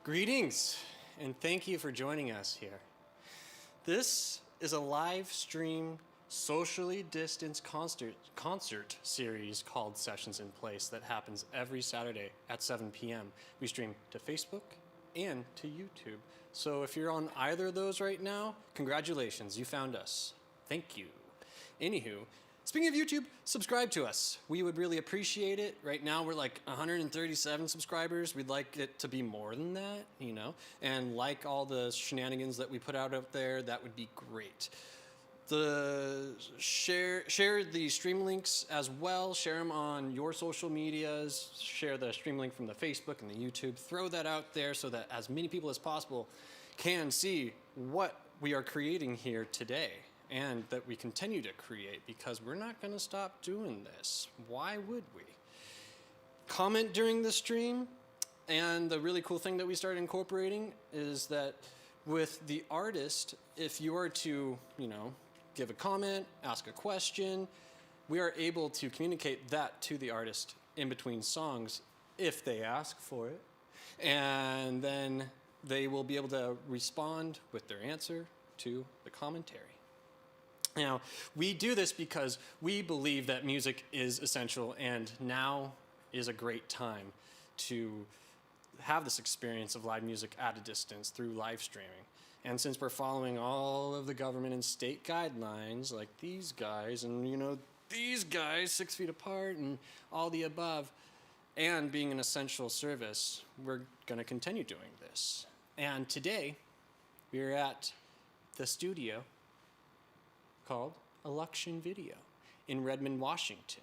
Greetings, and thank you for joining us here. This is a live stream, socially distanced concert series called Sessions in Place that happens every Saturday at 7 p.m. We stream to Facebook and to YouTube. So if you're on either of those right now, congratulations, you found us. Thank you. Anywho, speaking of YouTube, subscribe to us. We would really appreciate it. Right now we're like 137 subscribers. We'd like it to be more than that, you know? And like all the shenanigans that we put out there, that would be great. Share the stream links as well. Share them on your social medias. Share the stream link from the Facebook and the YouTube. Throw that out there so that as many people as possible can see what we are creating here today and that we continue to create, because we're not going to stop doing this. Why would we? Comment during the stream. And the really cool thing that we started incorporating is that with the artist, if you are to, give a comment, ask a question, we are able to communicate that to the artist in between songs if they ask for it. And then they will be able to respond with their answer to the commentary. Now, we do this because we believe that music is essential, and now is a great time to have this experience of live music at a distance through live streaming. And since we're following all of the government and state guidelines, like these guys, and these guys 6 feet apart and all the above, and being an essential service, we're going to continue doing this. And today, we're at the studio called Illuxion Video in Redmond, Washington.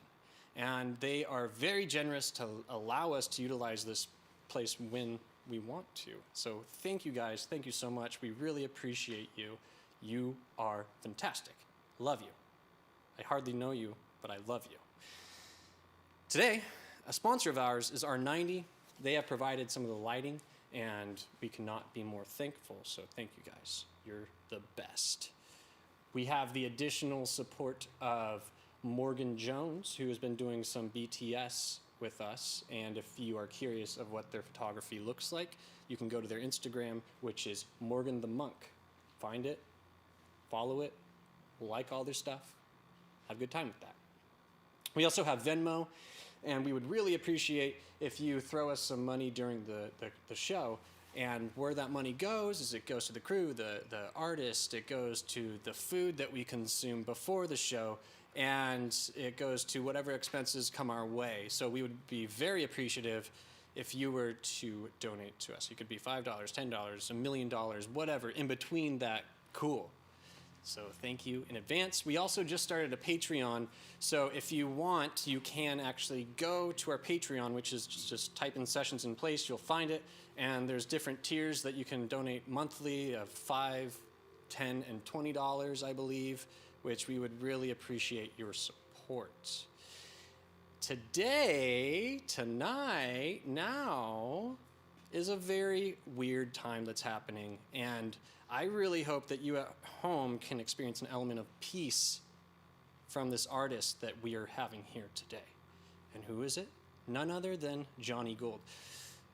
And they are very generous to allow us to utilize this place when we want to. So thank you guys. Thank you so much. We really appreciate you. You are fantastic. Love you. I hardly know you, but I love you. Today, a sponsor of ours is R90. They have provided some of the lighting, and we cannot be more thankful. So thank you guys. You're the best. We have the additional support of Morgan Jones, who has been doing some BTS with us, and if you are curious of what their photography looks like, you can go to their Instagram, which is Morgan the Monk. Find it, follow it, like all their stuff, have a good time with that. We also have Venmo, and we would really appreciate if you throw us some money during the show. And where that money goes is it goes to the crew, the artist, it goes to the food that we consume before the show, and it goes to whatever expenses come our way. So we would be very appreciative if you were to donate to us. It could be $5, $10, $1 million, whatever, in between that, cool. So thank you in advance. We also just started a Patreon, so if you want, you can actually go to our Patreon, which is just type in Sessions in Place, you'll find it, and there's different tiers that you can donate monthly of $5, $10, and $20, I believe, which we would really appreciate your support. Tonight, now, is a very weird time that's happening, and I really hope that you at home can experience an element of peace from this artist that we are having here today. And who is it? None other than Jonny Gold.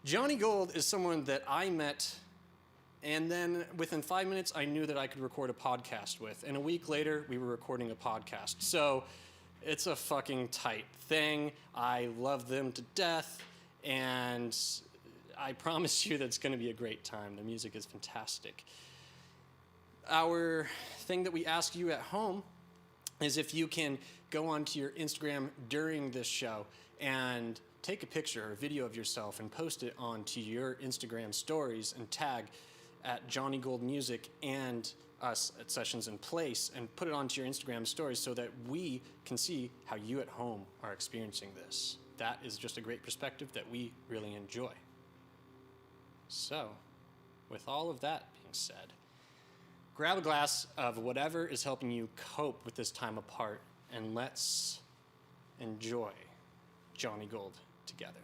Jonny Gold is someone that I met, and then within 5 minutes, I knew that I could record a podcast with. And a week later, we were recording a podcast. So it's a fucking tight thing. I love them to death, and I promise you that it's going to be a great time. The music is fantastic. Our thing that we ask you at home is if you can go onto your Instagram during this show and take a picture or a video of yourself and post it onto your Instagram stories and tag at Jonny Gold Music and us at Sessions in Place, and put it onto your Instagram stories so that we can see how you at home are experiencing this. That is just a great perspective that we really enjoy. So, with all of that being said, grab a glass of whatever is helping you cope with this time apart, and let's enjoy Jonny Gold together.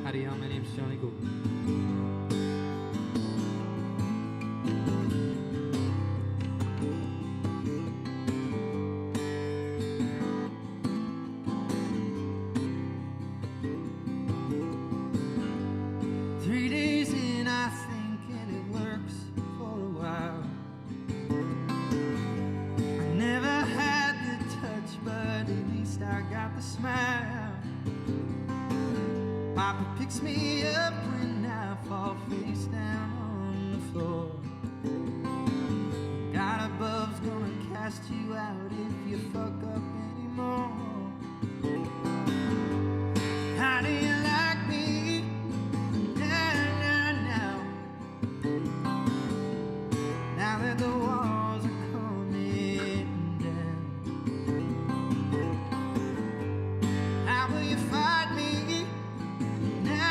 Howdy, y'all. My name's Jonny Gold. smile. Papa picks me up when I fall face down on the floor. God above's gonna cast you out if you fuck up anymore. How do you like me now? Now that the walls are coming down, how will you fight me now?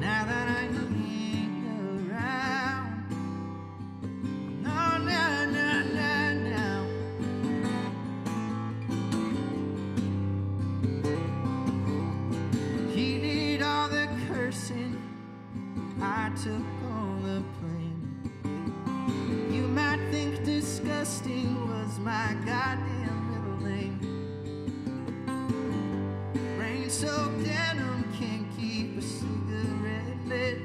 Now that I ain't around, no, now. He did all the cursing, I took all the blame. You might think disgusting was my goddamn middle name. Rain-soaked denim can't keep a cigarette lit.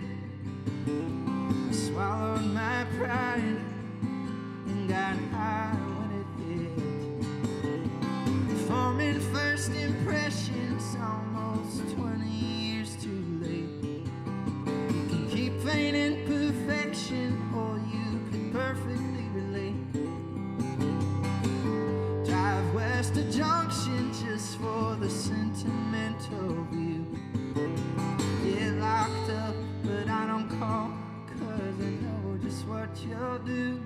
I swallowed my pride and got high when it hit. Forming first impressions almost 20 years too late. You can keep feigning perfection or you can perfectly relate. Drive west to Junction just for the sentimental view. Get locked up but I don't call, 'cause I know just what you'll do.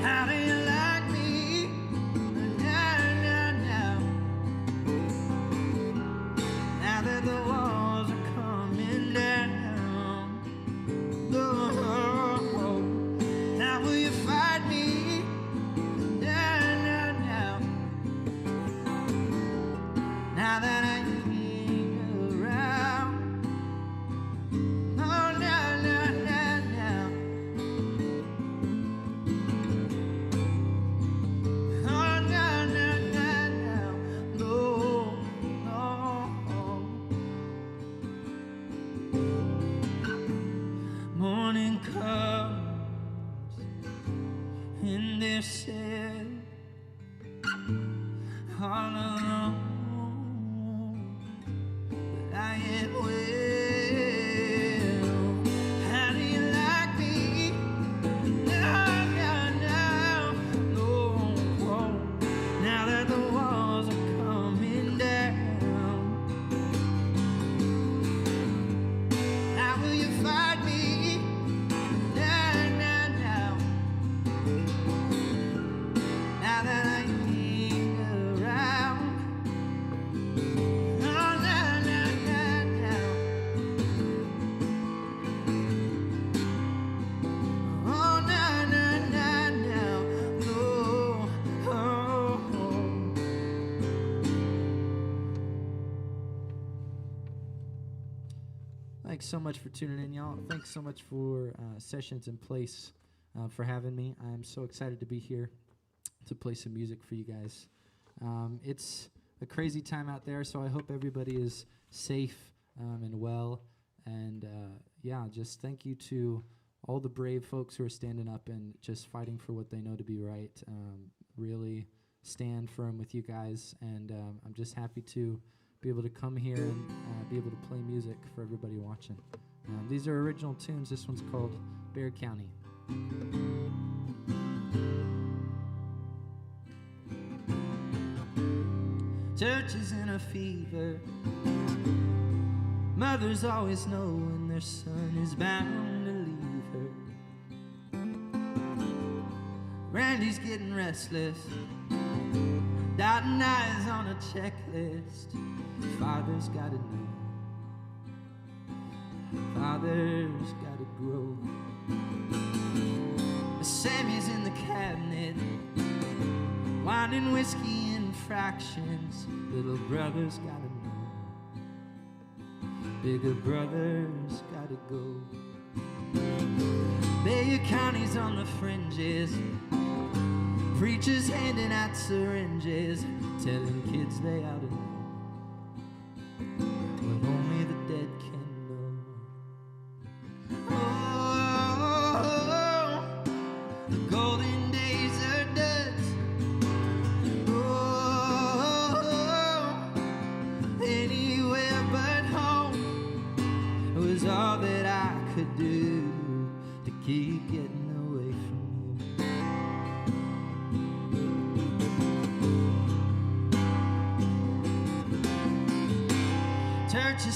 How do you like me now? Now that the walls are coming down. Oh, now will you fight me now? Now that I ain't around. No, now. Oh, now. No. Morning comes and they're sad, all alone, but I am well. How do you like me now? No, now that the walls are coming down, how will you fight me now? Now that I ain't around. Oh, now. Oh, now. Oh. Thanks so much for tuning in, y'all. Thanks so much for Sessions in Place for having me. I'm so excited to be here to play some music for you guys. It's a crazy time out there, so I hope everybody is safe and well. And just thank you to all the brave folks who are standing up and just fighting for what they know to be right. Really stand firm with you guys, and I'm just happy to be able to come here and be able to play music for everybody watching. These are original tunes. This one's called Bear County. Church is in a fever. Mothers always know when their son is bound to leave her. Randy's getting restless, dotting I's on a checklist. Father's gotta know, father's gotta grow. Sammy's in the cabinet, winding whiskey in fractions. Little brother's gotta know, bigger brother's gotta go. Bay County's on the fringes, preachers handing out syringes, telling kids they ought to know what only the dead can know. Oh,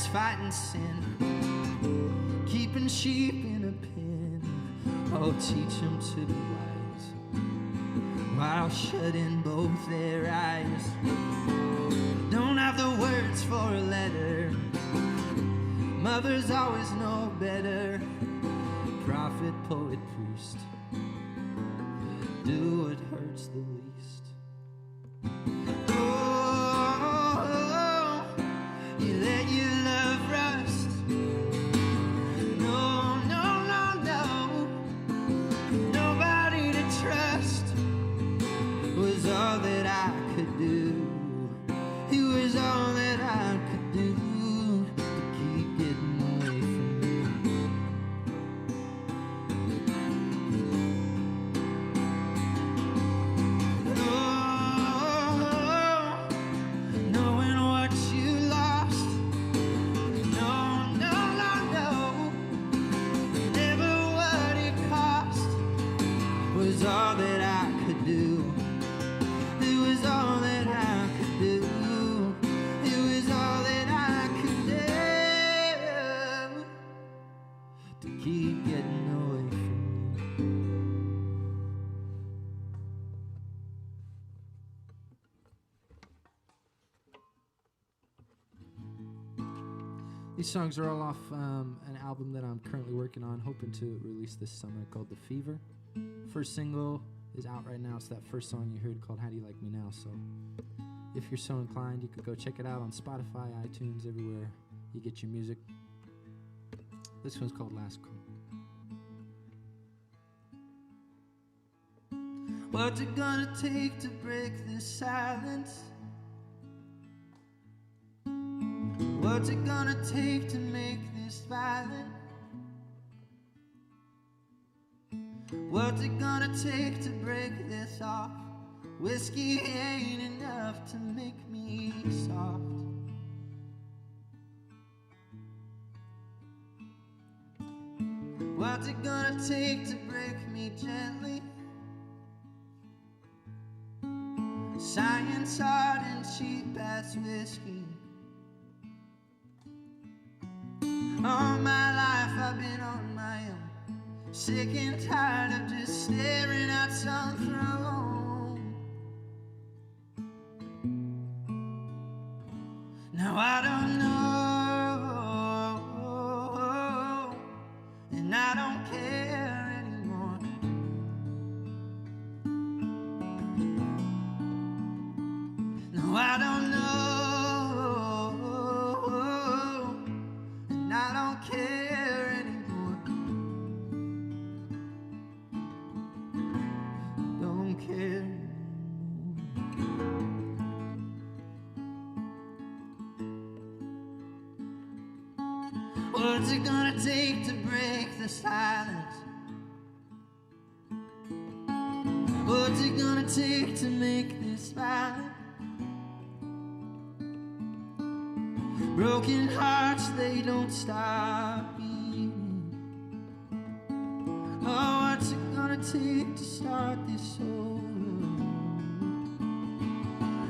he's fighting sin, keeping sheep in a pen. Oh, teach him to be wise while shutting both their eyes. Don't have the words for a letter, mothers always know better. Prophet, poet, priest, do what hurts the least. Oh, you let your love rust. No, no, no, no. Nobody to trust was all that I could do. It was all that I could do to keep getting away from you. Oh, knowing what you lost. No, no, no, no. Never what it cost was all that I could do. It was all that I could do. It was all that I could do to keep getting away from you. These songs are all off an album that I'm currently working on, hoping to release this summer, called The Fever. First single is out right now. It's that first song you heard called How Do You Like Me Now? So if you're so inclined, you could go check it out on Spotify, iTunes, everywhere you get your music. This one's called Last Call. What's it gonna take to break this silence? What's it gonna take to make this violent? What's it gonna take to break this off? Whiskey ain't enough to make me soft. What's it gonna take to break me gently? Science hard and cheap as whiskey. All my life I've been on my own, sick and tired of just staring at some throne. Now I don't know, and I don't care anymore. No, I don't know, and I don't care anymore. Don't care anymore. What's it gonna take to break the silence? What's it gonna take to make this violent? Broken hearts, they don't stop beating. Oh, what's it gonna take to start this over?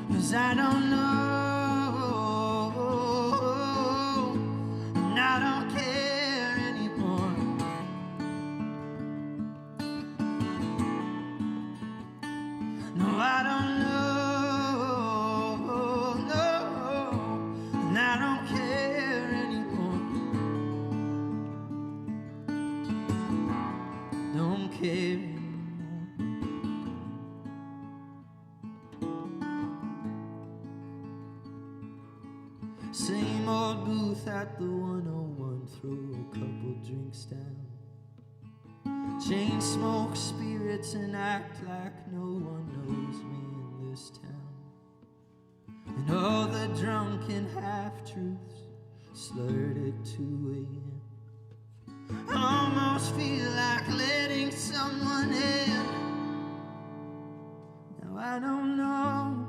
'Cause I don't know, and I don't care anymore. No, I don't know. Same old booth at the 101, throw a couple drinks down. Chain smoke spirits and act like no one knows me in this town. And all the drunken half-truths slurred at 2 a.m. Almost feel like letting someone in. Now I don't know,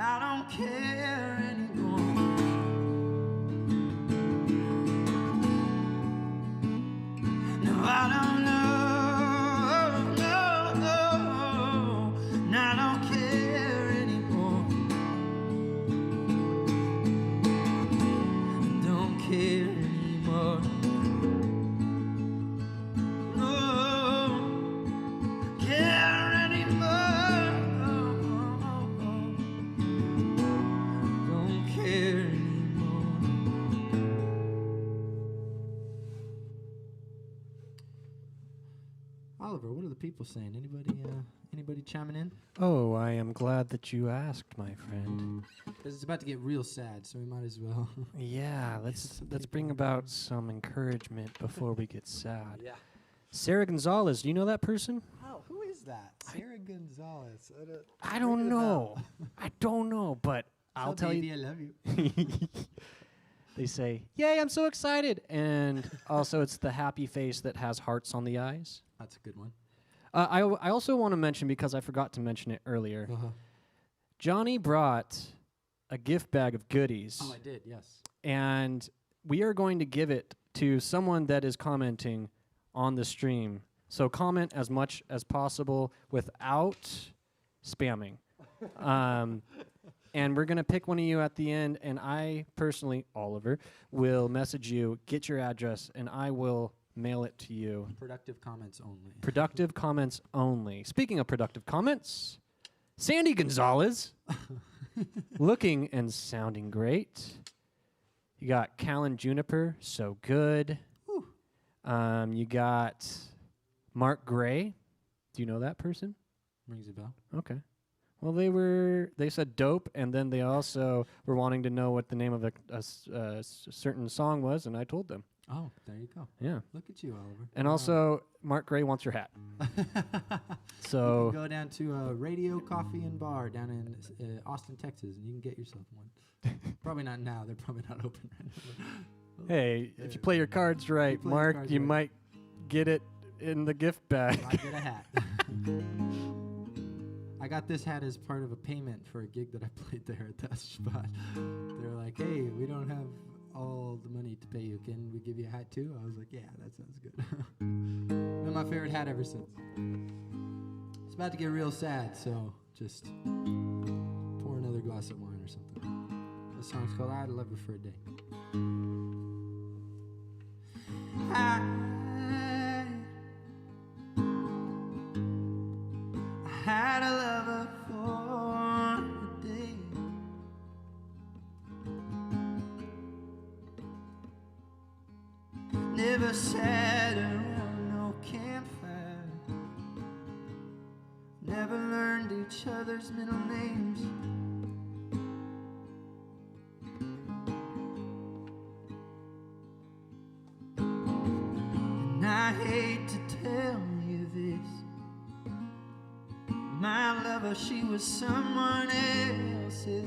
I don't care anymore. No, I don't know, and I don't care anymore. Oliver, what are the people saying? Anybody chiming in? Oh, I am glad that you asked, my friend. 'Cause it's about to get real sad, so we might as well. Yeah, let's bring about some encouragement before we get sad. Yeah. Sarah Gonzalez, do you know that person? Oh, who is that? Sarah Gonzalez. I don't know. I don't know, but I'll tell baby, you. I love you. They say, "Yay, I'm so excited!" And also, it's the happy face that has hearts on the eyes. That's a good one. I also want to mention, because I forgot to mention it earlier, Jonny brought a gift bag of goodies. Oh, I did, yes. And we are going to give it to someone that is commenting on the stream. So comment as much as possible without spamming. And we're going to pick one of you at the end, and I personally, Oliver, will message you, get your address, and I will mail it to you. Productive comments only. Productive comments only. Speaking of productive comments, Sandy Gonzalez, looking and sounding great. You got Callan Juniper, so good. You got Mark Gray. Do you know that person? Rings a bell. Okay. Well, they said dope, and then they also were wanting to know what the name of a certain song was, and I told them. Oh, there you go. Yeah. Look at you, Oliver. And also, Mark Gray wants your hat. So you can go down to Radio Coffee and Bar down in Austin, Texas, and you can get yourself one. Probably not now. They're probably not open right now. Hey, if you play your cards right, Mark, you might get it in the gift bag. I get a hat. I got this hat as part of a payment for a gig that I played there at that spot. They're like, hey, we don't have all the money to pay you. Can we give you a hat too? I was like, yeah, that sounds good. Been my favorite hat ever since. It's about to get real sad, so just pour another glass of wine or something. This song's called I'd Love You for a Day. I had a lover for a day. Never sat around no campfire. Never learned each other's middle names. And I hate to tell you this, my lover, she was someone else's.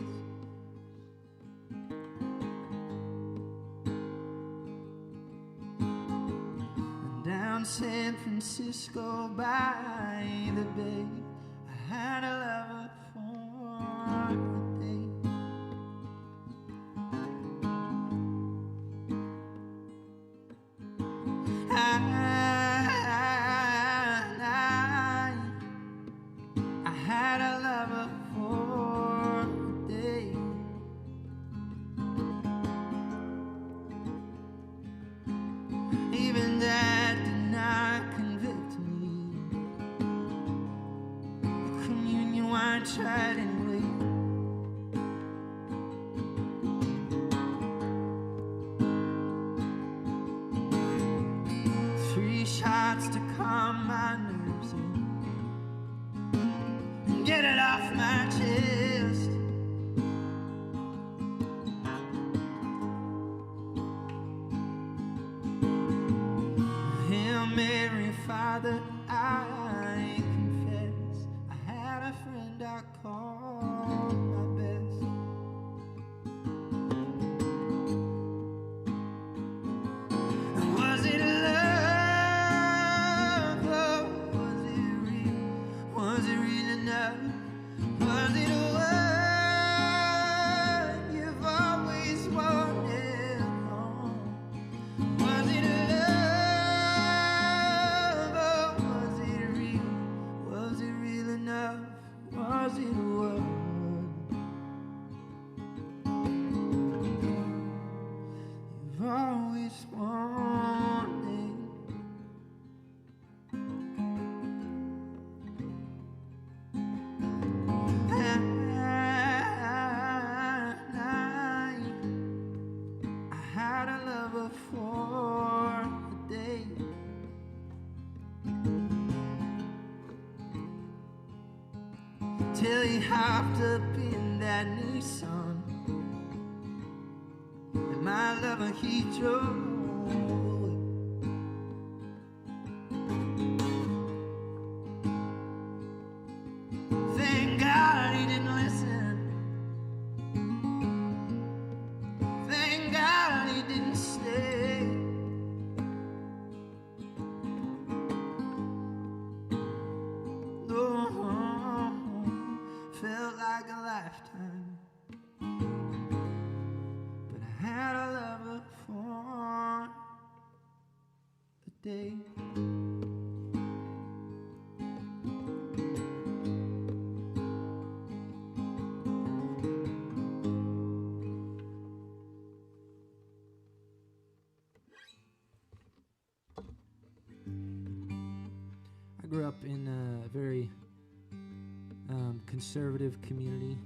And down San Francisco by the bay, I had a lover for a day. I had a lover for a day. Even that did not convict me. The communion wine tried anyway. Three shots to calm my nerves and get it off my chest. Hail Mary, Father, I confess, I had a friend I called my best. And was it love? Oh, was it real? Was it real enough? Was it what you've always wanted? Oh, was it love? Oh, was it real? till he hopped up in that Nissan, and my lover he drove. Thank God he didn't listen. Thank God he didn't stay. Oh, felt like a lifetime, but I had a lover for a day. I grew up in a very conservative community,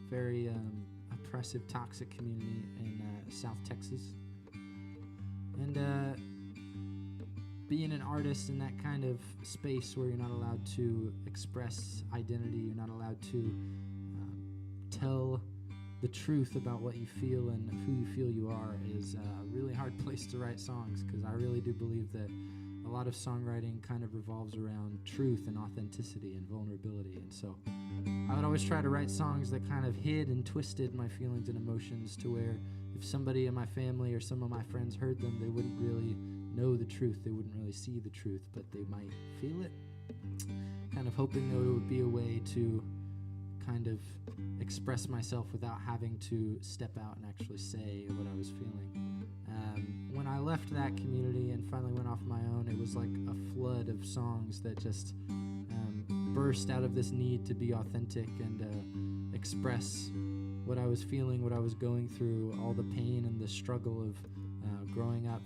very oppressive, toxic community in South Texas. And being an artist in that kind of space where you're not allowed to express identity, you're not allowed to tell the truth about what you feel and who you feel you are, is a really hard place to write songs, because I really do believe that a lot of songwriting kind of revolves around truth and authenticity and vulnerability. And so I would always try to write songs that kind of hid and twisted my feelings and emotions, to where if somebody in my family or some of my friends heard them, they wouldn't really know the truth, they wouldn't really see the truth, but they might feel it. Kind of hoping that it would be a way to kind of express myself without having to step out and actually say what I was feeling. When I left that community and finally went off my own, it was like a flood of songs that just burst out of this need to be authentic and express what I was feeling, what I was going through, all the pain and the struggle of growing up,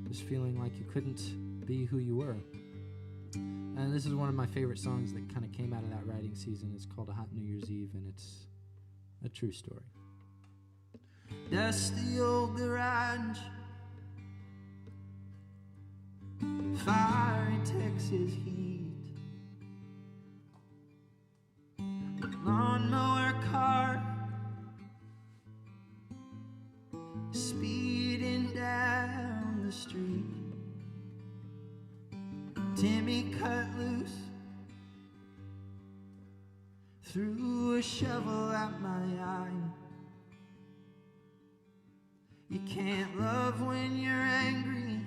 just feeling like you couldn't be who you were. And this is one of my favorite songs that kind of came out of that writing season. It's called A Hot New Year's Eve, and it's a true story. Dusty old garage, fiery Texas heat, lawnmower car speeding down the street. Timmy cut loose, threw a shovel at my eye. You can't love when you're angry,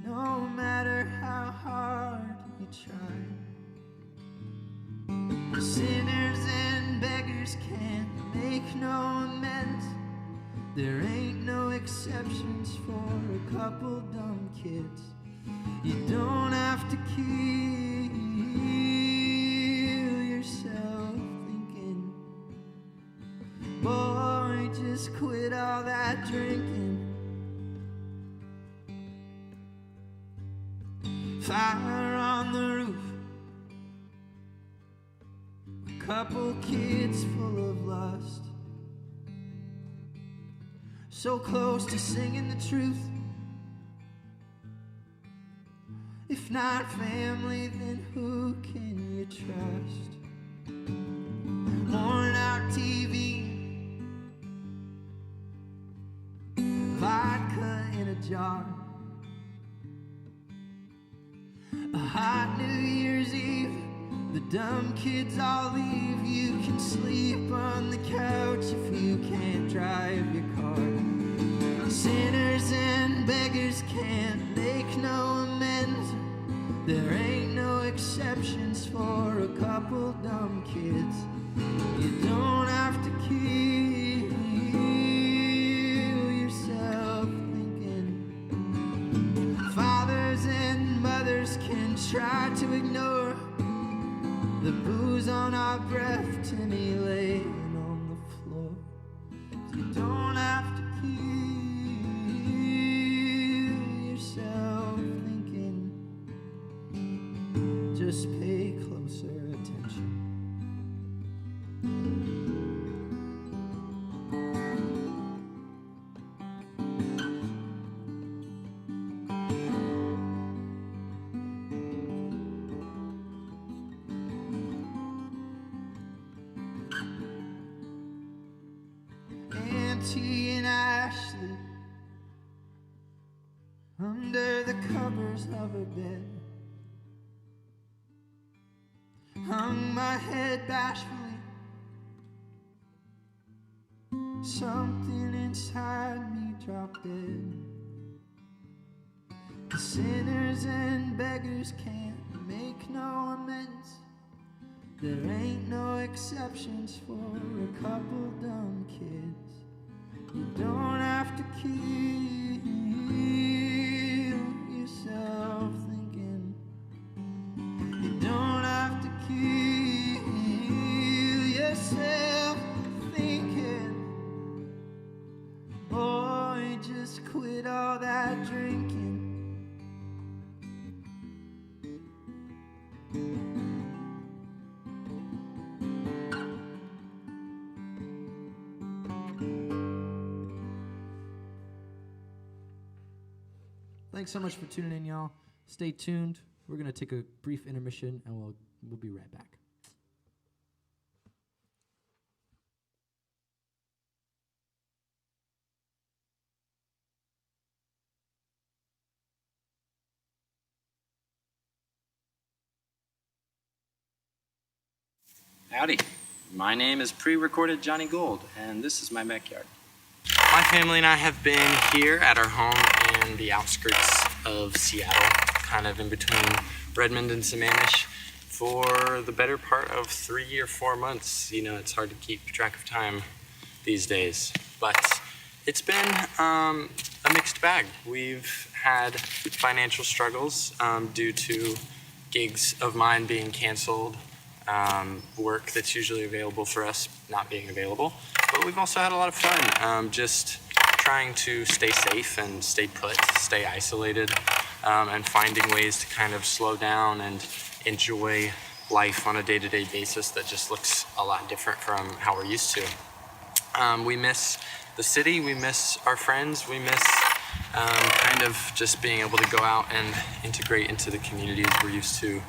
no matter how hard you try. Sinners and beggars can't make no amends. There ain't no exceptions for a couple dumb kids. You don't have to kill yourself thinking, boy, just quit all that drinking. Fire on the roof, a couple kids full of lust, so close to singing the truth. If not family, then who can you trust? Worn out TV, vodka in a jar, a hot New Year's Eve, the dumb kids all leave. You can sleep on the couch if you can't drive your car. Sinners and beggars can't make no amends. There ain't no exceptions for a couple dumb kids. You don't have to kill yourself thinking. Fathers and mothers can try to ignore the booze on our breath, Timmy laying on the floor. You don't have to kill yourself thinking. Just pay closer attention. under the covers of a bed. Hung my head bashfully. Something inside me dropped dead. The sinners and beggars can't make no amends. There ain't no exceptions for a couple dumb kids. You don't have to kill yourself thinking. You don't have to kill yourself thinking. Boy, just quit all that drinking. Thanks so much for tuning in, y'all. Stay tuned. We're going to take a brief intermission, and we'll be right back. Howdy, my name is pre-recorded Johnny Gold, and this is my backyard. My family and I have been here at our home in the outskirts of Seattle, kind of in between Redmond and Sammamish, for the better part of 3 or 4 months. You know, it's hard to keep track of time these days, but it's been a mixed bag. We've had financial struggles due to gigs of mine being canceled, work that's usually available for us not being available. But we've also had a lot of fun, just trying to stay safe and stay put, stay isolated, and finding ways to kind of slow down and enjoy life on a day-to-day basis that just looks a lot different from how we're used to. We miss the city, we miss our friends, we miss kind of just being able to go out and integrate into the communities we're used to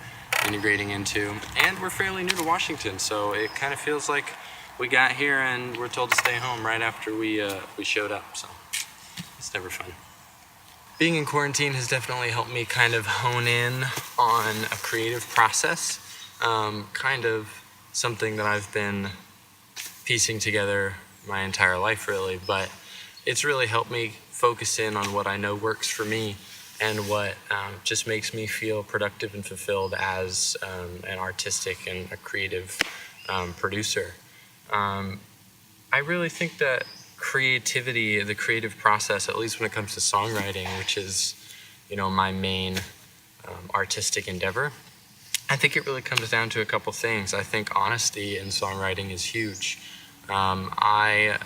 integrating into. And we're fairly new to Washington, so it kind of feels like we got here and we're told to stay home right after we showed up, so it's never fun. Being in quarantine has definitely helped me kind of hone in on a creative process, kind of something that I've been piecing together my entire life really, but it's really helped me focus in on what I know works for me and what just makes me feel productive and fulfilled as an artistic and a creative producer. I really think that creativity, the creative process, at least when it comes to songwriting, which is, you know, my main artistic endeavor, I think it really comes down to a couple things. I think honesty in songwriting is huge. I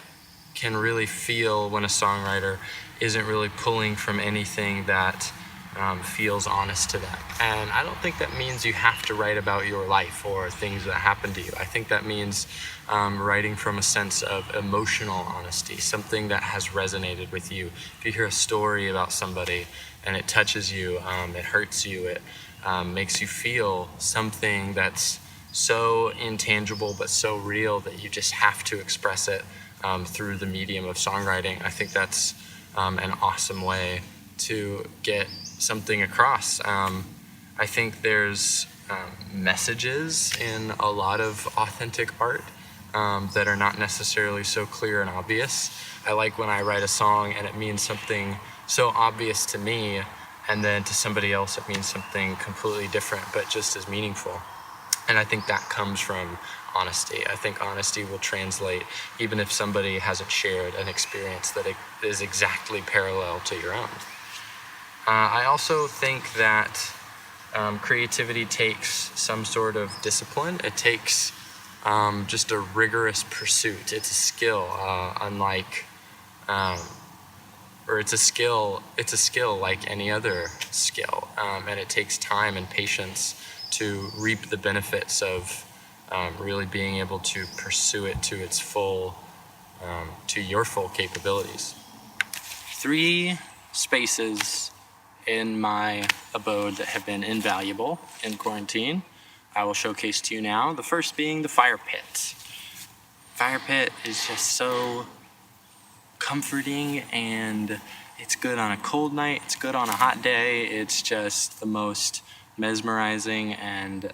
can really feel when a songwriter isn't really pulling from anything that feels honest to them. And I don't think that means you have to write about your life or things that happen to you. I think that means writing from a sense of emotional honesty, something that has resonated with you. If you hear a story about somebody and it touches you, it hurts you, it makes you feel something that's so intangible but so real that you just have to express it through the medium of songwriting. I think that's an awesome way to get something across. I think there's messages in a lot of authentic art that are not necessarily so clear and obvious. I like when I write a song and it means something so obvious to me, and then to somebody else it means something completely different but just as meaningful. And I think that comes from honesty. I think honesty will translate even if somebody hasn't shared an experience that is exactly parallel to your own. I also think that creativity takes some sort of discipline. It takes just a rigorous pursuit. It's a skill, it's a skill like any other skill, and it takes time and patience to reap the benefits of really being able to pursue it to its full, to your full capabilities. 3 spaces in my abode that have been invaluable in quarantine, I will showcase to you now. The first being the fire pit. Fire pit is just so comforting and It's good on a cold night. It's good on a hot day. It's just the most mesmerizing and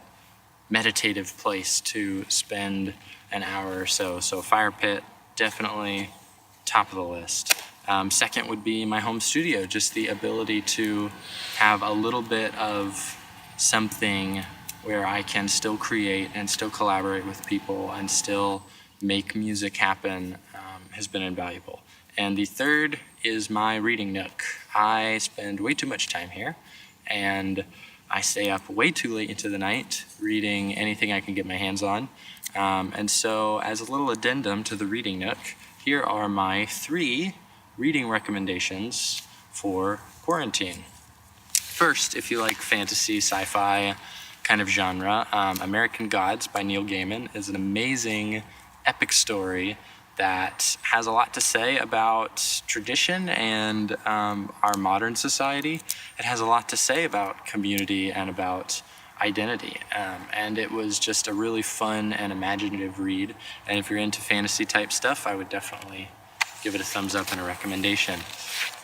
meditative place to spend an hour or so. So fire pit, definitely top of the list. Second would be my home studio, just the ability to have a little bit of something where I can still create and still collaborate with people and still make music happen has been invaluable. And the third is my reading nook. I spend way too much time here, and I stay up way too late into the night reading anything I can get my hands on. And so as a little addendum to the reading nook, here are my 3 reading recommendations for quarantine. First, if you like fantasy, sci-fi kind of genre, American Gods by Neil Gaiman is an amazing epic story that has a lot to say about tradition and our modern society. It has a lot to say about community and about identity. And it was just a really fun and imaginative read. And if you're into fantasy type stuff, I would definitely give it a thumbs up and a recommendation.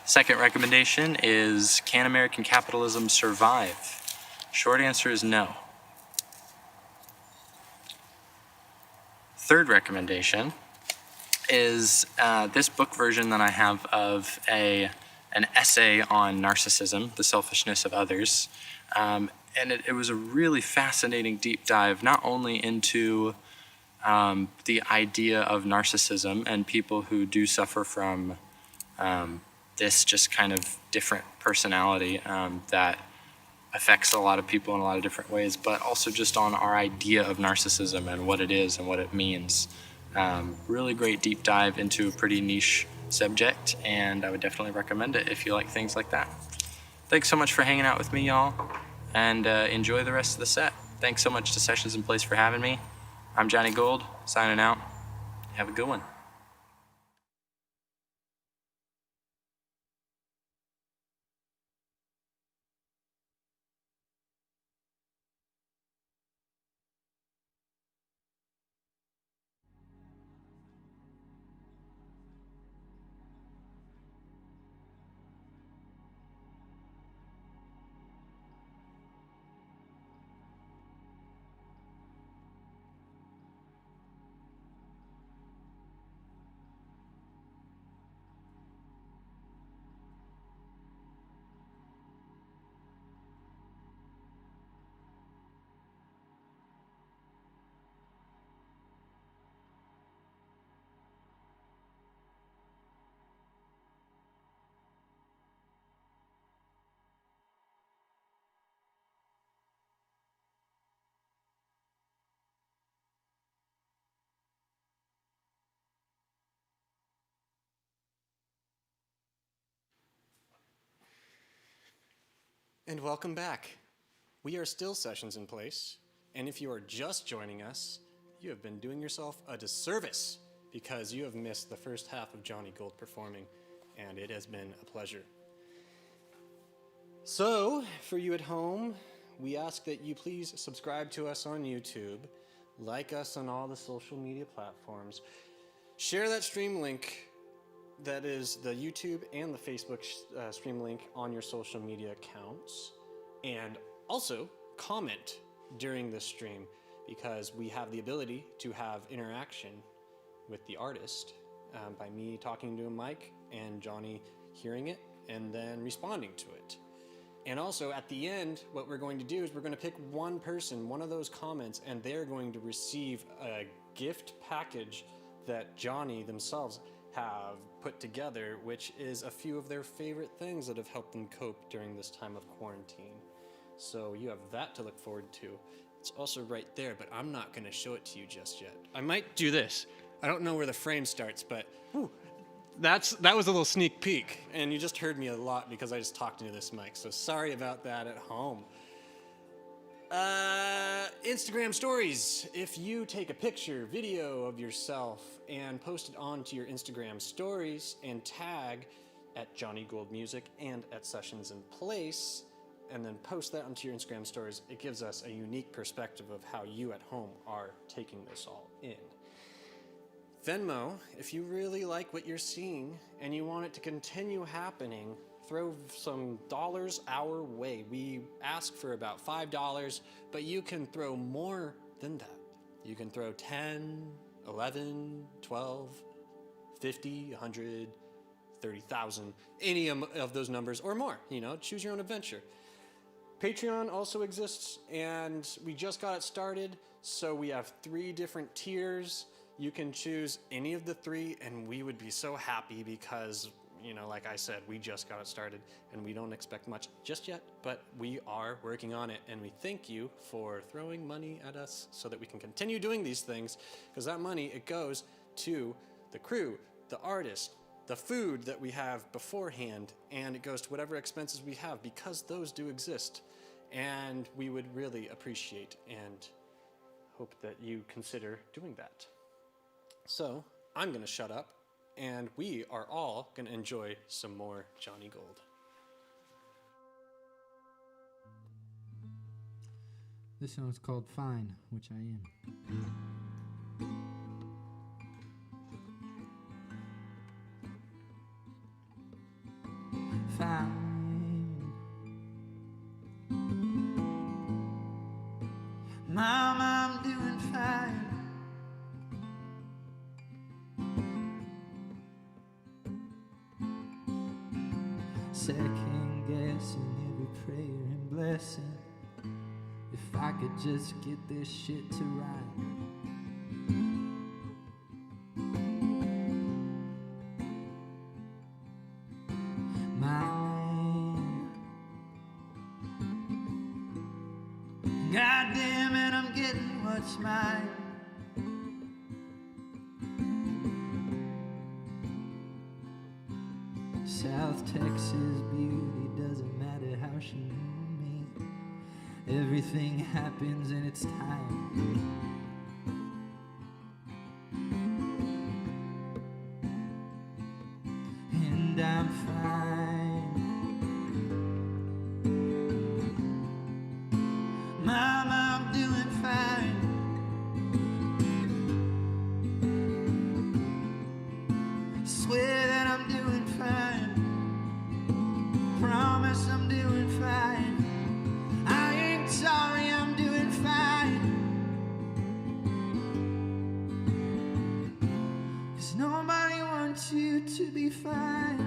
Second recommendation is, can American capitalism survive? Short answer is no. Third recommendation is this book version that I have of an essay on narcissism, the selfishness of others. And it was a really fascinating deep dive, not only into the idea of narcissism and people who do suffer from this just kind of different personality that affects a lot of people in a lot of different ways, but also just on our idea of narcissism and what it is and what it means. Really great deep dive into a pretty niche subject, and I would definitely recommend it if you like things like that. Thanks so much for hanging out with me, y'all, and enjoy the rest of the set. Thanks so much to Sessions in Place for having me. I'm Jonny Gold, signing out. Have a good one. And welcome back. We are still Sessions in Place, and if you are just joining us, you have been doing yourself a disservice because you have missed the first half of Jonny Gold performing, and it has been a pleasure. So, for you at home, we ask that you please subscribe to us on YouTube, like us on all the social media platforms, share that stream link, that is the YouTube and the Facebook stream link, on your social media accounts, and also comment during this stream, because we have the ability to have interaction with the artist by me talking to a mic and Jonny hearing it and then responding to it. And also at the end, what we're going to do is we're going to pick one person, one of those comments, and they're going to receive a gift package that Jonny themselves have put together, which is a few of their favorite things that have helped them cope during this time of quarantine. So you have that to look forward to. It's also right there, but I'm not going to show it to you just yet. I might do this. I don't know where the frame starts, but that was a little sneak peek, and you just heard me a lot because I just talked into this mic, so sorry about that at home. Instagram stories. If you take a picture, video of yourself and post it onto your Instagram stories and tag at Jonny Gold Music and at Sessions in Place, and then post that onto your Instagram stories, it gives us a unique perspective of how you at home are taking this all in. Venmo, if you really like what you're seeing and you want it to continue happening, throw some dollars our way. We ask for about $5, but you can throw more than that. You can throw 10, 11, 12, 50, 100, 30,000, any of those numbers or more, choose your own adventure. Patreon also exists, and we just got it started, so we have 3 different tiers. You can choose any of the 3, and we would be so happy because, like I said, we just got it started, and we don't expect much just yet, but we are working on it, and we thank you for throwing money at us so that we can continue doing these things, because that money, it goes to the crew, the artist, the food that we have beforehand, and it goes to whatever expenses we have, because those do exist. And we would really appreciate and hope that you consider doing that. So I'm gonna shut up, and we are all gonna enjoy some more Jonny Gold. This song's called Fine, which I am. Fine. Mom, I'm doing fine. Second guessing every prayer and blessing. If I could just get this shit to right. God damn it, I'm getting what's mine. South Texas beauty, doesn't matter how she knew me. Everything happens in its time. And I'm fine. Mom, I'm doing fine. Swear that I'm doing fine. Promise I'm doing fine. I ain't sorry, I'm doing fine. 'Cause nobody wants you to be fine.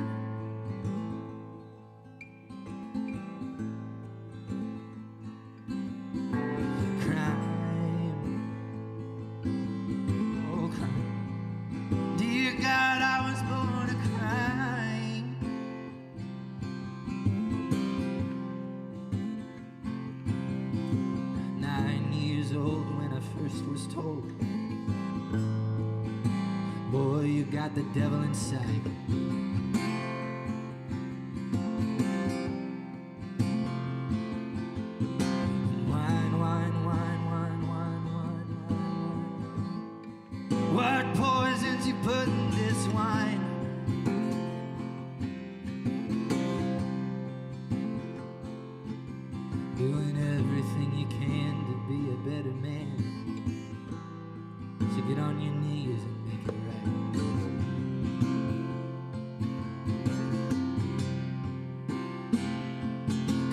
Was told, boy, you got the devil inside. Wine, wine, wine, wine, wine, wine, wine. What poisons you put in this wine? Doing everything you can to be a better man. So get on your knees and make it right.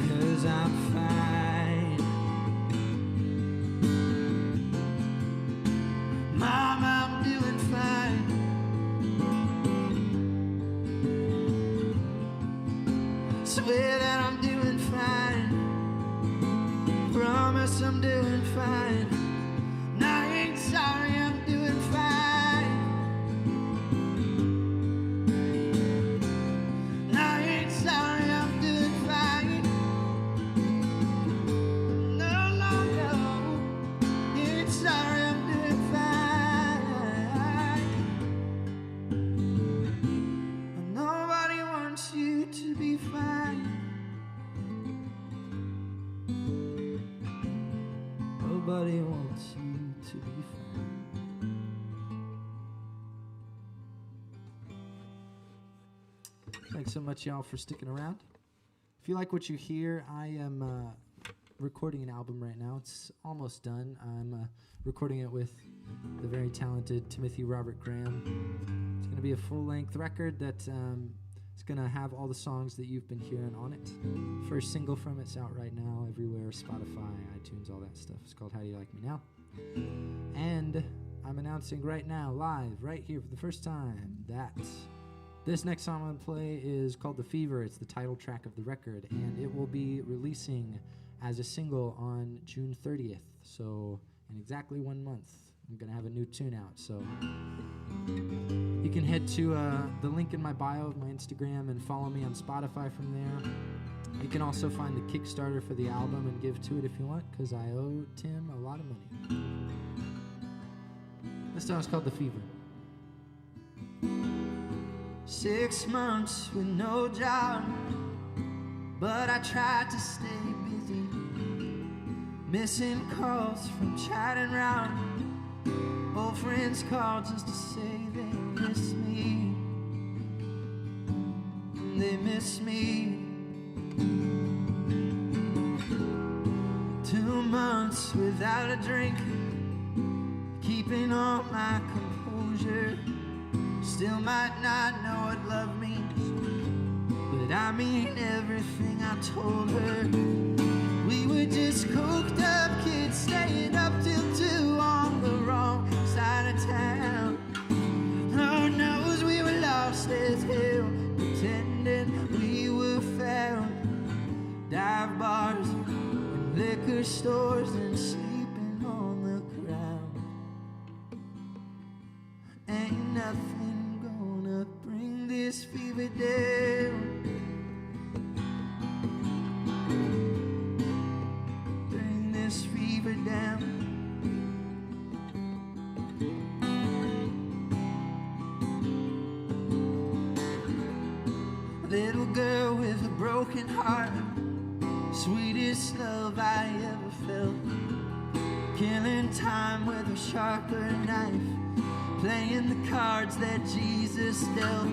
'Cause I'm fine. Mom, I'm doing fine. Swear that I'm doing fine. Promise I'm doing fine. And I ain't sorry, I'm doing fine. And I ain't sorry, I'm doing fine. No, no, no. Ain't sorry, I'm doing fine. And nobody wants you to be fine. Nobody wants you to be fine. Thanks so much, y'all, for sticking around. If you like what you hear, I am recording an album right now. It's almost done. I'm recording it with the very talented Timothy Robert Graham. It's going to be a full-length record that is going to have all the songs that you've been hearing on it. First single from it's out right now everywhere, Spotify, iTunes, all that stuff. It's called How Do You Like Me Now? And I'm announcing right now, live, right here for the first time, that this next song I'm going to play is called The Fever. It's the title track of the record, and it will be releasing as a single on June 30th. So in exactly 1 month, I'm going to have a new tune out. So you can head to the link in my bio of my Instagram and follow me on Spotify from there. You can also find the Kickstarter for the album and give to it if you want, because I owe Tim a lot of money. This song's called The Fever. 6 months with no job, but I tried to stay busy. Missing calls from chatting round. Old friends called just to say they miss me. They miss me. 2 months without a drink, keeping all my composure. Still might not know what love means, but I mean everything I told her. We were just coked up kids staying up till 2 on the wrong side of town. Lord knows we were lost as hell, pretending we were found. Dive bars and liquor stores and sleeping on the ground. Ain't nothing gonna bring this fever down. Bring this fever down. Little girl with a broken heart, sweetest love I ever felt. Killing time with a sharper knife, playing the cards that Jesus dealt.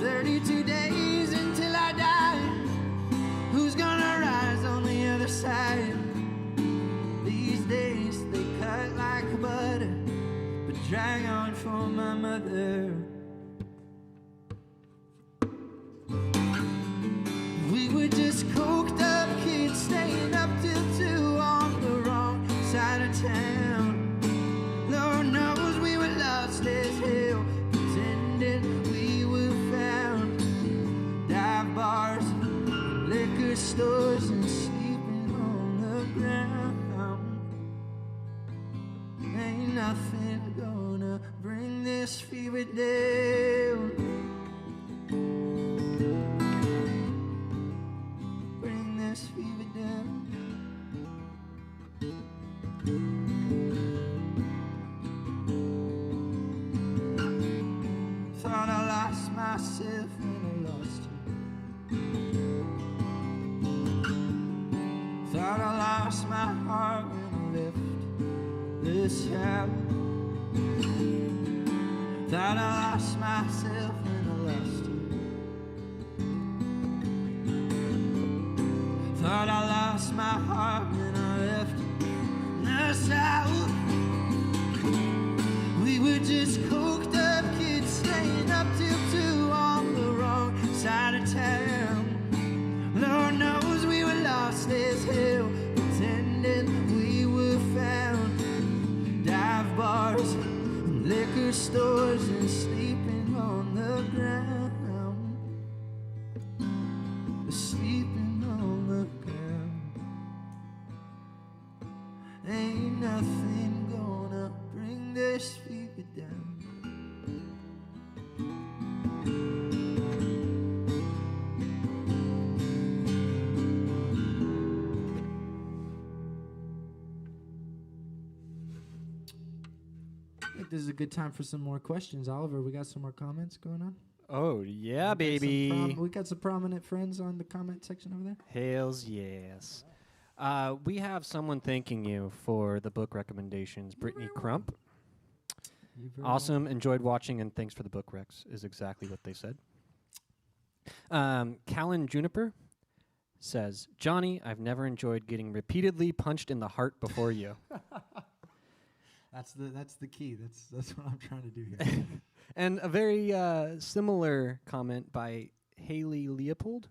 32 days until I die. Who's gonna rise on the other side? These days they cut like butter, but drag on for my mother. We were just coked up kids staying up till 2 on the wrong side of town. Lord knows we were lost as hell, pretending we were found. Dive bars, liquor stores, and sleeping on the ground. Ain't nothing gonna bring this fever down. Bring this fever down. Thought I lost myself when I lost you. Thought I lost my heart when I left this house. Thought I lost myself when I lost you. Thought I lost my heart when I left the south. We were just coked up kids staying up till 2 on the wrong side of town. Lord knows we were lost as hell, pretending we were found. Dive bars and liquor stores and sleeping on the ground. Sleeping on the ground. Ain't nothing gonna bring this fever down. I think this is a good time for some more questions. Oliver, we got some more comments going on? Oh, yeah, baby. We got some prominent friends on the comment section over there? Hells yes. We have someone thanking you for the book recommendations. Brittany Crump. You very Awesome. Enjoyed watching, and thanks for the book recs, is exactly what they said. Callan Juniper says, Johnny, I've never enjoyed getting repeatedly punched in the heart before you. That's the key. That's what I'm trying to do here. And a very similar comment by Haley Leopold.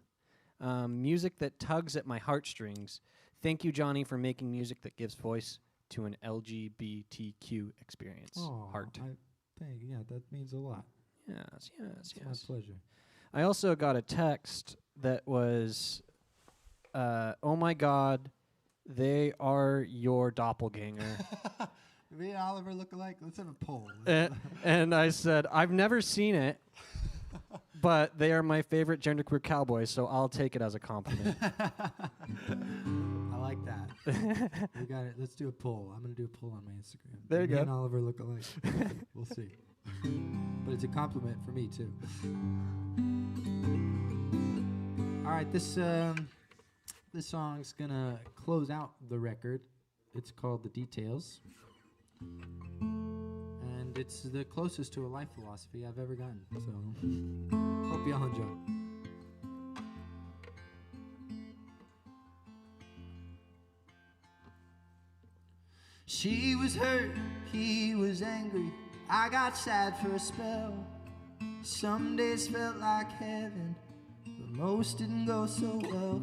Music that tugs at my heartstrings. Thank you, Jonny, for making music that gives voice to an LGBTQ experience. Oh, Heart. Yeah, that means a lot. Yes. It's my pleasure. I also got a text that was, oh my God, they are your doppelganger. Me and Oliver look alike. Let's have a poll. And I said, I've never seen it, but they are my favorite genderqueer cowboys, so I'll take it as a compliment. I like that. We got it. Let's do a poll. I'm going to do a poll on my Instagram. There you Me go. and Oliver look alike. We'll see. But it's a compliment for me, too. All right, this song's going to close out the record. It's called The Details. And it's the closest to a life philosophy I've ever gotten. So, hope y'all enjoy. She was hurt, he was angry. I got sad for a spell. Some days felt like heaven, but most didn't go so well.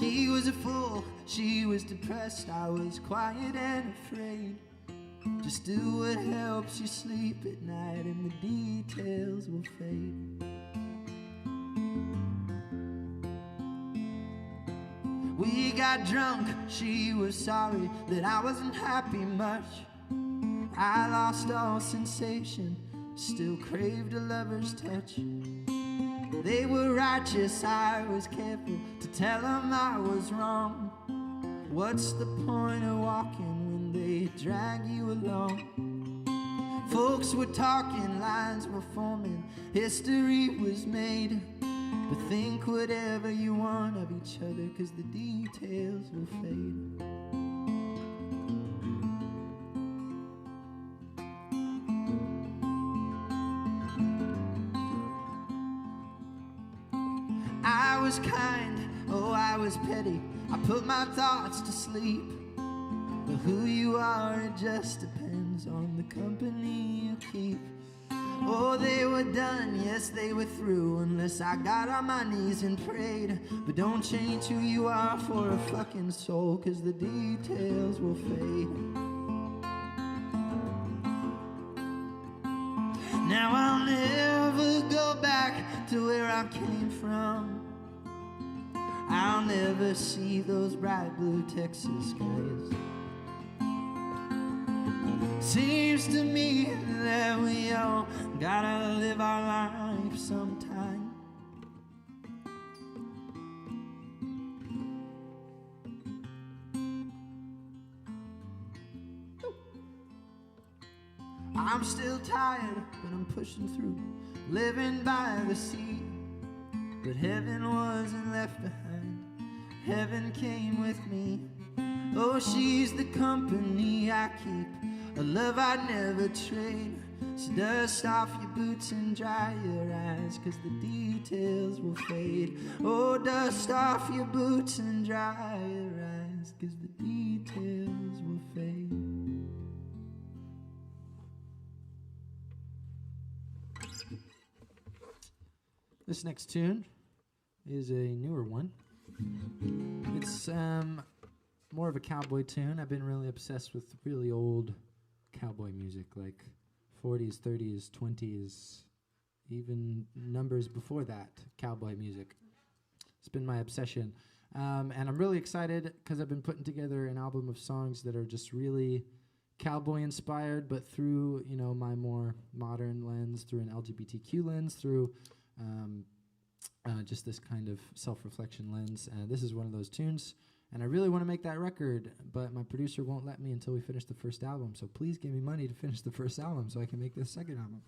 He was a fool, she was depressed. I was quiet and afraid. Just do what helps you sleep at night, and the details will fade. We got drunk, she was sorry that I wasn't happy much. I lost all sensation, still craved a lover's touch. They were righteous, I was careful to tell them I was wrong. What's the point of walking when they drag you along? Folks were talking, lines were forming, history was made. But think whatever you want of each other, 'cause the details will fade. I was kind, oh I was petty, I put my thoughts to sleep. But who you are, it just depends on the company you keep. Oh, they were done, yes, they were through, unless I got on my knees and prayed. But don't change who you are for a fucking soul, 'cause the details will fade. Now I'll never go back to where I came from. I'll never see those bright blue Texas skies. Seems to me that we all gotta live our life sometime. I'm still tired, but I'm pushing through, living by the sea. But heaven wasn't left behind, heaven came with me. Oh, she's the company I keep, a love I'd never trade. So dust off your boots and dry your eyes, 'cause the details will fade. Oh, dust off your boots and dry your eyes, 'cause the details will fade. This next tune is a newer one. It's more of a cowboy tune. I've been really obsessed with really old cowboy music, like 40s, 30s, 20s, even numbers before that, cowboy music. It's been my obsession. And I'm really excited because I've been putting together an album of songs that are just really cowboy inspired, but through, you know, my more modern lens, through an LGBTQ lens, through just this kind of self-reflection lens. And this is one of those tunes. And I really want to make that record, but my producer won't let me until we finish the first album. So please give me money to finish the first album so I can make this second album,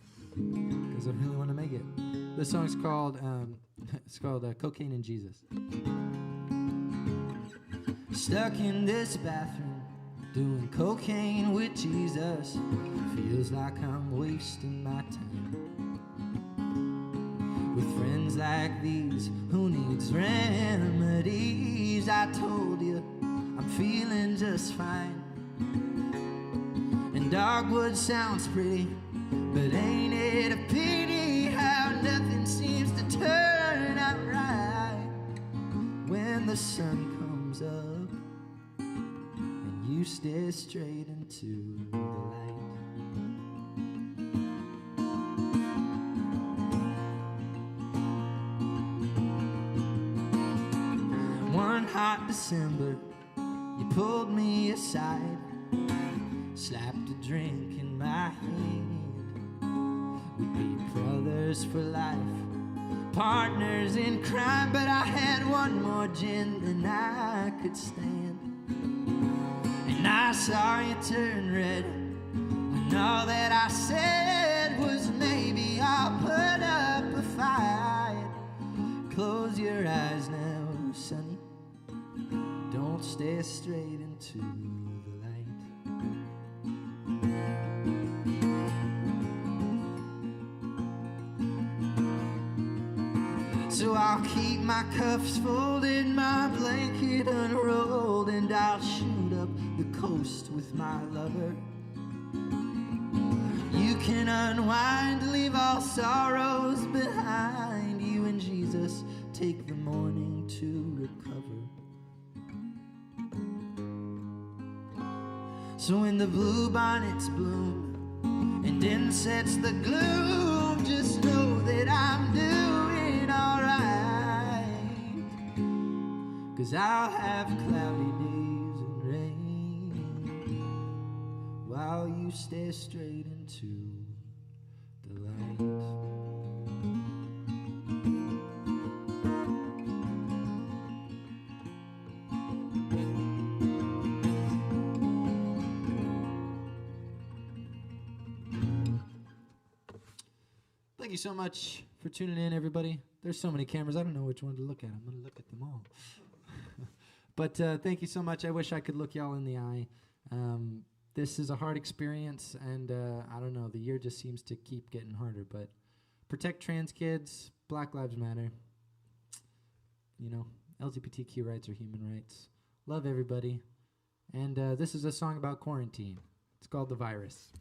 because I really want to make it. This song's called Cocaine and Jesus. Stuck in this bathroom, doing cocaine with Jesus. Feels like I'm wasting my time with friends like these. Who needs remedies? I told you I'm feeling just fine, and Dogwood sounds pretty, but ain't it a pity how nothing seems to turn out right when the sun comes up and you stare straight into the light. One hot December, you pulled me aside, slapped a drink in my hand. We'd be brothers for life, partners in crime, but I had one more gin than I could stand. And I saw you turn red when all that I said was maybe I'll put up a fight. Close your eyes now, sonny, don't stare straight into the light. So I'll keep my cuffs folded, my blanket unrolled, and I'll shoot up the coast with my lover. You can unwind, leave all sorrows behind. You and Jesus take the morning to recover. So when the blue bonnets bloom and insets the gloom, just know that I'm doing alright. 'Cause I'll have cloudy days and rain while you stare straight into the light. Thank you so much for tuning in, everybody. There's so many cameras, I don't know which one to look at. I'm going to look at them all. But thank you so much. I wish I could look y'all in the eye. This is a hard experience, and I don't know, the year just seems to keep getting harder. But protect trans kids, Black Lives Matter. You know, LGBTQ rights are human rights. Love everybody. And this is a song about quarantine. It's called The Virus.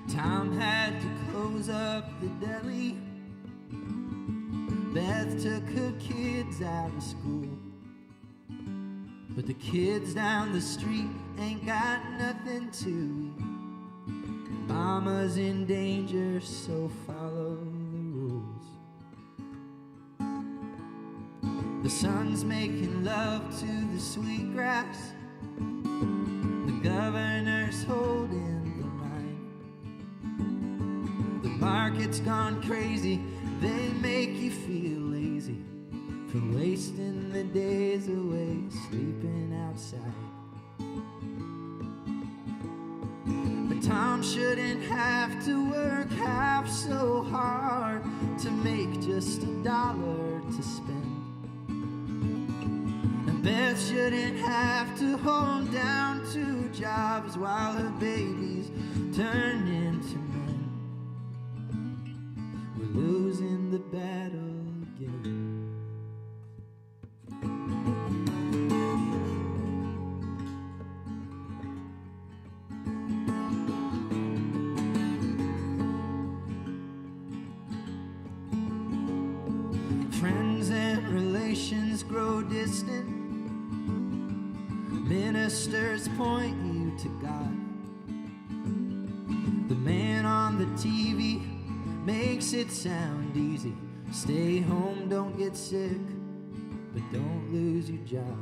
Tom had to close up the deli. Beth took her kids out of school. But the kids down the street ain't got nothing to eat. Mama's in danger, so follow the rules. The sun's making love to the sweet grass. The governor's holding the line. The market's gone crazy, they make you feel lazy for wasting the days away sleeping outside. But Tom shouldn't have to work half so hard to make just $1 to spend. And Beth shouldn't have to hold down 2 jobs while her babies turn into men. We're losing the battle again. Friends and relations grow distant. Ministers point you to God. The man on the TV makes it sound easy. Stay home, don't get sick, but don't lose your job.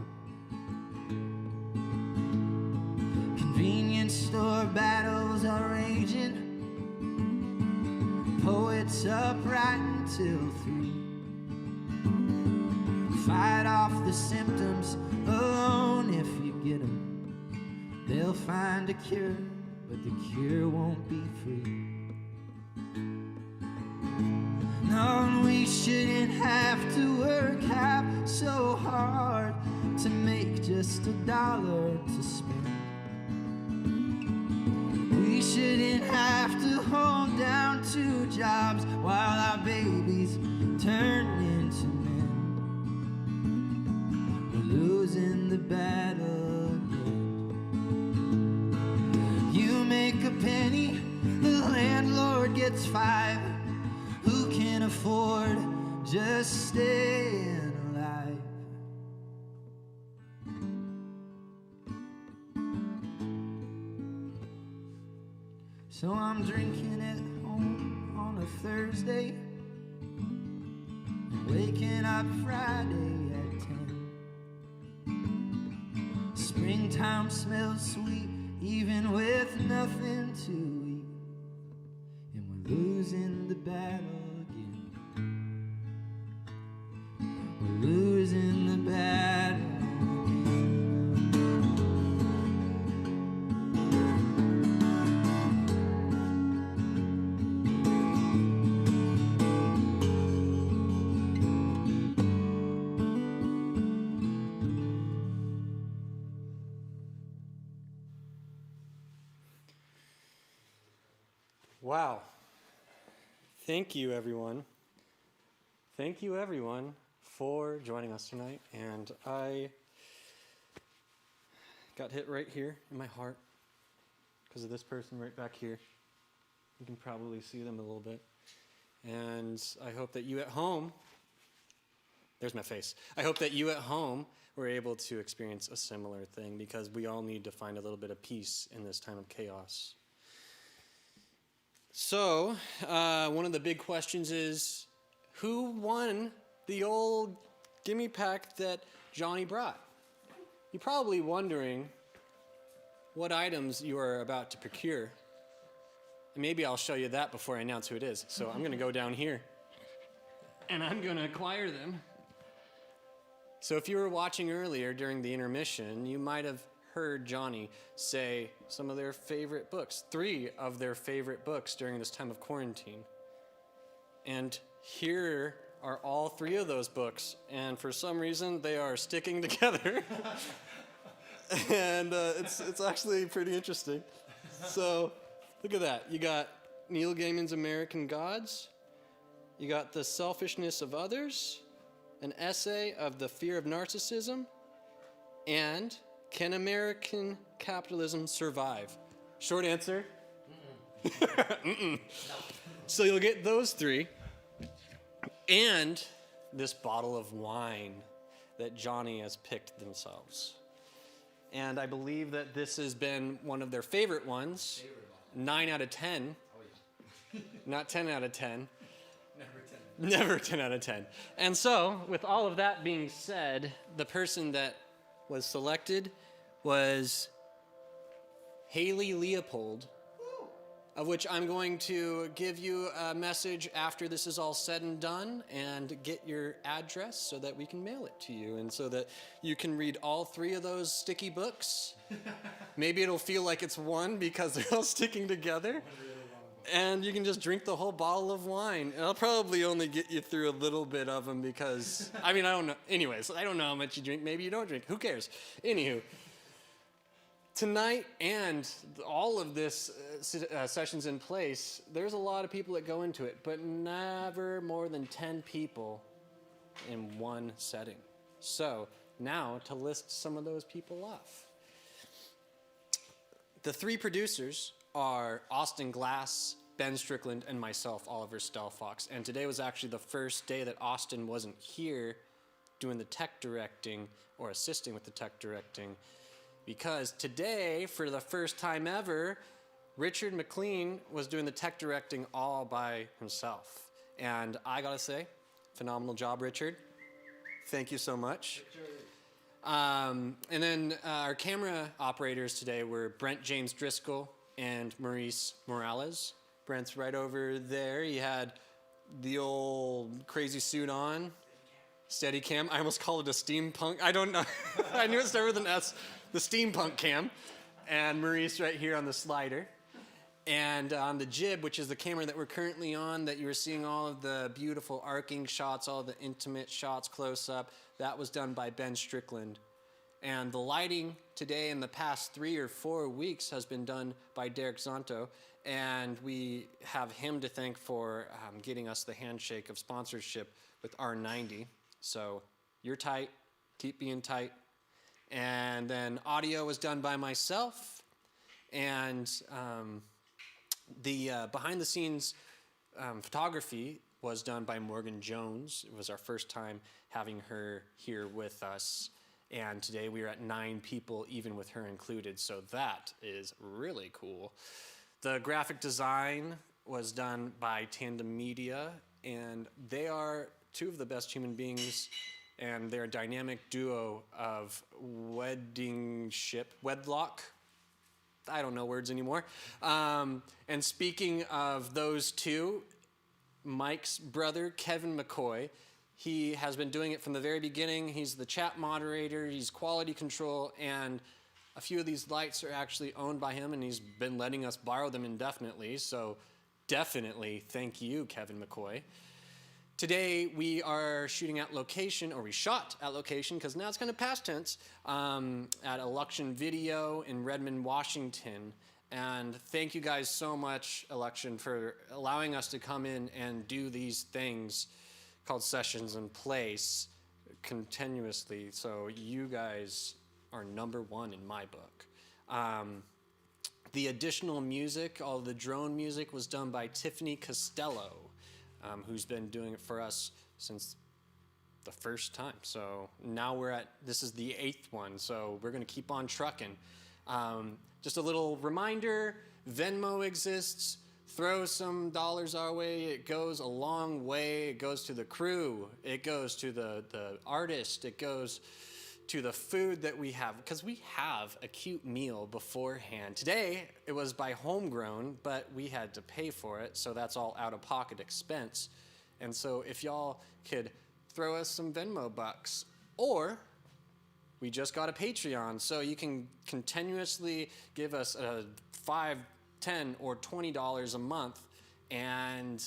Convenience store battles are raging. Poets up writing till 3. Fight off the symptoms alone if you get them. They'll find a cure, but the cure won't be free. No, we shouldn't have to work half so hard to make just $1 to spend. We shouldn't have to jobs while our babies turn into men. We're losing the battle again. You make a penny, the landlord gets 5. Who can afford just staying alive? So I'm drinking at home on a Thursday and waking up Friday at 10. Springtime smells sweet even with nothing to eat, and we're losing the battle again. We're losing the battle again. Wow. Thank you, everyone. Thank you, everyone, for joining us tonight. And I got hit right here in my heart because of this person right back here. You can probably see them a little bit. And I hope that you at home, there's my face. I hope that you at home were able to experience a similar thing, because we all need to find a little bit of peace in this time of chaos. So, one of the big questions is, who won the old gimme pack that Jonny brought? You're probably wondering what items you are about to procure. And maybe I'll show you that before I announce who it is. So I'm going to go down here, and I'm going to acquire them. So if you were watching earlier during the intermission, you might have heard Jonny say some of their favorite books, 3 of their favorite books during this time of quarantine. And here are all 3 of those books, and for some reason they are sticking together. And it's actually pretty interesting. So look at that. You got Neil Gaiman's American Gods. You got The Selfishness of Others, an essay of the fear of narcissism, and Can American Capitalism Survive? Short answer. Mm-mm. So you'll get those 3, and this bottle of wine that Jonny has picked themselves. And I believe that this has been one of their favorite ones. 9 out of 10. Not 10 out of 10. Never 10 out of 10. And so, with all of that being said, the person that was selected was Haley Leopold, of which I'm going to give you a message after this is all said and done and get your address so that we can mail it to you, and so that you can read all 3 of those sticky books. Maybe it'll feel like it's one because they're all sticking together. And you can just drink the whole bottle of wine. I'll probably only get you through a little bit of them because, I don't know. Anyways, I don't know how much you drink. Maybe you don't drink. Who cares? Anywho, tonight and all of this sessions in place, there's a lot of people that go into it, but never more than 10 people in one setting. So now to list some of those people off. The 3 producers are Austin Glass, Ben Strickland, and myself, Oliver Stelfox. And today was actually the first day that Austin wasn't here doing the tech directing or assisting with the tech directing, because today, for the first time ever, Richard McLean was doing the tech directing all by himself. And I gotta say, phenomenal job, Richard. Thank you so much. And then our camera operators today were Brent James Driscoll and Maurice Morales. Brent's right over there. He had the old crazy suit on. Steadicam. I almost called it a steampunk. I don't know. I knew it started with an S. The steampunk cam. And Maurice right here on the slider. And on the jib, which is the camera that we're currently on, that you were seeing all of the beautiful arcing shots, all the intimate shots close up, that was done by Ben Strickland. And the lighting today in the past 3 or 4 weeks has been done by Derek Zonto, and we have him to thank for getting us the handshake of sponsorship with R90. So you're tight, keep being tight. And then audio was done by myself, and the behind the scenes photography was done by Morgan Jones. It was our first time having her here with us. And today we are at 9 people, even with her included. So that is really cool. The graphic design was done by Tandem Media, and they are 2 of the best human beings, and they're a dynamic duo of wedlock. I don't know words anymore. And speaking of those 2, Mike's brother, Kevin McCoy, he has been doing it from the very beginning. He's the chat moderator, he's quality control, and a few of these lights are actually owned by him, and he's been letting us borrow them indefinitely. So definitely thank you, Kevin McCoy. Today we are shooting at location, or we shot at location, because now it's kind of past tense, at Illuxion Video in Redmond, Washington. And thank you guys so much, Illuxion, for allowing us to come in and do these things called sessions and place continuously. So you guys are number 1 in my book. The additional music, all the drone music, was done by Tiffany Costello, who's been doing it for us since the first time. So now this is the 8th one, so we're gonna keep on trucking. Just a little reminder, Venmo exists. Throw some dollars our way. It goes a long way. It goes to the crew. It goes to the artist. It goes to the food that we have, because we have a cute meal beforehand. Today, it was by Homegrown, but we had to pay for it, so that's all out-of-pocket expense. And so if y'all could throw us some Venmo bucks, or we just got a Patreon, so you can continuously give us a $5, $10, or $20 a month, and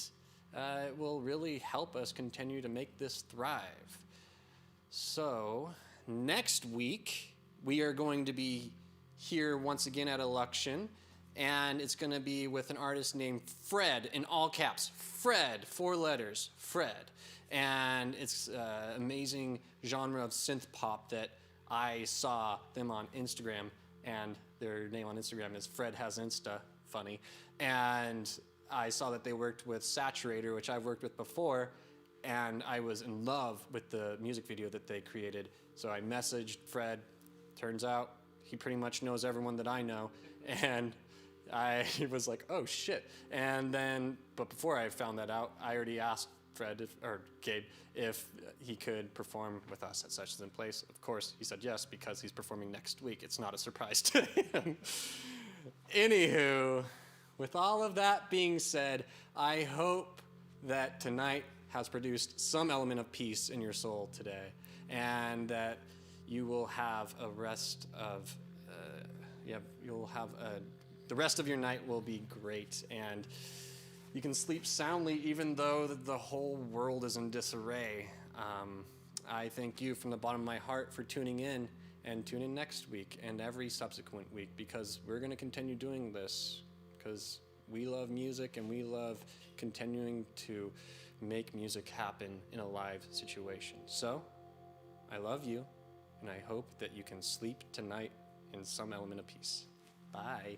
it will really help us continue to make this thrive. So next week, we are going to be here once again at Illuxion, and it's going to be with an artist named Fred, in all caps. Fred, 4 letters, Fred. And it's an amazing genre of synth pop that I saw them on Instagram, and their name on Instagram is Fred Has Insta, funny. And I saw that they worked with Saturator, which I've worked with before, and I was in love with the music video that they created. So I messaged Fred. Turns out he pretty much knows everyone that I know, and I was like, oh shit. And then, but before I found that out, I already asked Fred, or Gabe, if he could perform with us at Sessions in Place. Of course, he said yes, because he's performing next week. It's not a surprise to him. Anywho, with all of that being said, I hope that tonight has produced some element of peace in your soul today, and that you will have a rest of, the rest of your night will be great, and you can sleep soundly even though the whole world is in disarray. I thank you from the bottom of my heart for tuning in, and tune in next week and every subsequent week, because we're going to continue doing this, because we love music and we love continuing to make music happen in a live situation. So I love you, and I hope that you can sleep tonight in some element of peace. Bye.